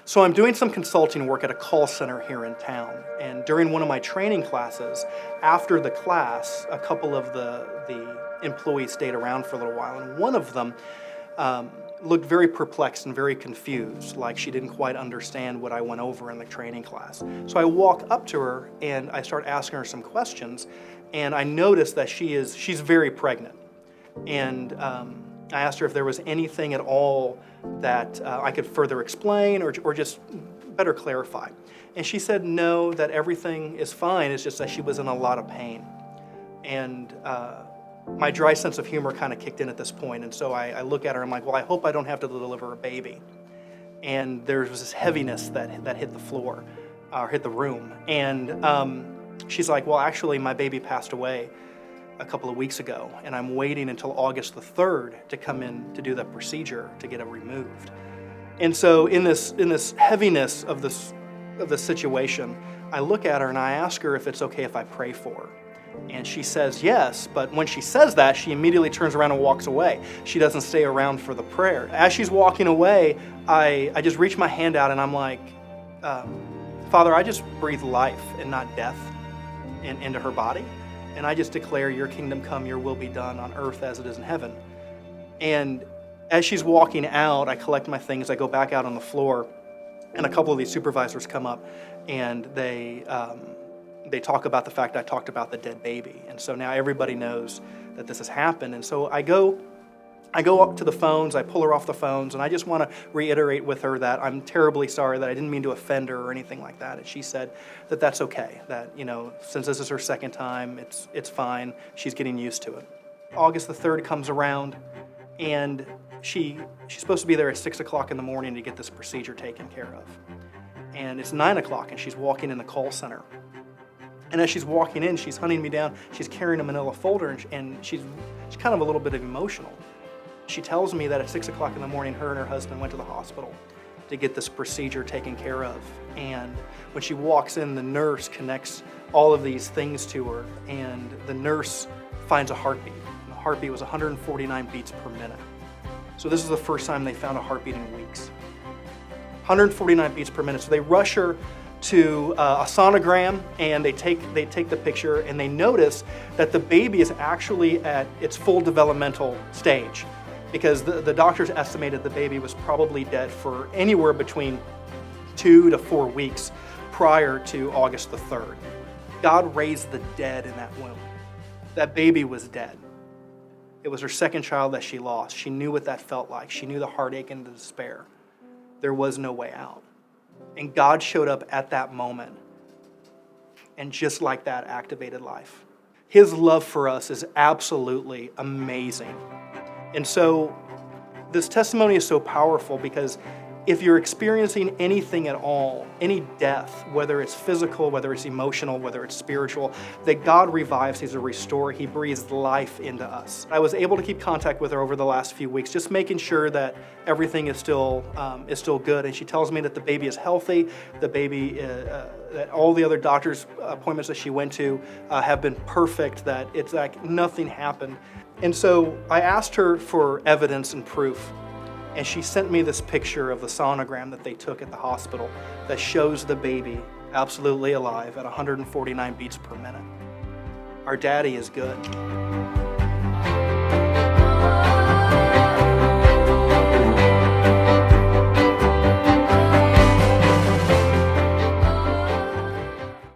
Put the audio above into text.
So I'm doing some consulting work at a call center here in town, and during one of my training classes, after the class, a couple of the employees stayed around for a little while, and one of them looked very perplexed and very confused, like she didn't quite understand what I went over in the training class. So I walk up to her and I start asking her some questions, and I noticed that she's very pregnant. And I asked her if there was anything at all that I could further explain or just better clarify. And she said no, that everything is fine, it's just that she was in a lot of pain. And my dry sense of humor kind of kicked in at this point, and so I look at her and I'm like, well, I hope I don't have to deliver a baby. And there was this heaviness that hit the floor, or hit the room. And she's like, well, actually, my baby passed away a couple of weeks ago, and I'm waiting until August the 3rd to come in to do the procedure to get it removed. And so in this heaviness of this situation, I look at her and I ask her if it's okay if I pray for her. And she says yes, but when she says that, she immediately turns around and walks away. She doesn't stay around for the prayer. As she's walking away, I just reach my hand out and I'm like, Father, I just breathe life and not death into her body. And I just declare your kingdom come, your will be done on earth as it is in heaven. And as she's walking out, I collect my things, I go back out on the floor, and a couple of these supervisors come up and they talk about the fact I talked about the dead baby. And so now everybody knows that this has happened. And so I go up to the phones, I pull her off the phones, and I just want to reiterate with her that I'm terribly sorry, that I didn't mean to offend her or anything like that. And she said that that's okay, that, since this is her second time, it's fine. She's getting used to it. August the 3rd comes around, and she's supposed to be there at 6 o'clock in the morning to get this procedure taken care of. And it's 9 o'clock, and she's walking in the call center. And as she's walking in, she's hunting me down. She's carrying a manila folder, and she's kind of a little bit emotional. She tells me that at 6 o'clock in the morning, her and her husband went to the hospital to get this procedure taken care of. And when she walks in, the nurse connects all of these things to her, and the nurse finds a heartbeat. And the heartbeat was 149 beats per minute. So this is the first time they found a heartbeat in weeks. 149 beats per minute. So they rush her to a sonogram, and they take the picture, and they notice that the baby is actually at its full developmental stage, because the doctors estimated the baby was probably dead for anywhere between 2 to 4 weeks prior to August the 3rd. God raised the dead in that womb. That baby was dead. It was her second child that she lost. She knew what that felt like. She knew the heartache and the despair. There was no way out. And God showed up at that moment, and just like that, activated life. His love for us is absolutely amazing. And so this testimony is so powerful, because if you're experiencing anything at all, any death, whether it's physical, whether it's emotional, whether it's spiritual, that God revives, He's a restorer, He breathes life into us. I was able to keep contact with her over the last few weeks, just making sure that everything is still good. And she tells me that the baby is healthy, the baby, that all the other doctor's appointments that she went to have been perfect, that it's like nothing happened. And so I asked her for evidence and proof. And she sent me this picture of the sonogram that they took at the hospital that shows the baby absolutely alive at 149 beats per minute. Our daddy is good.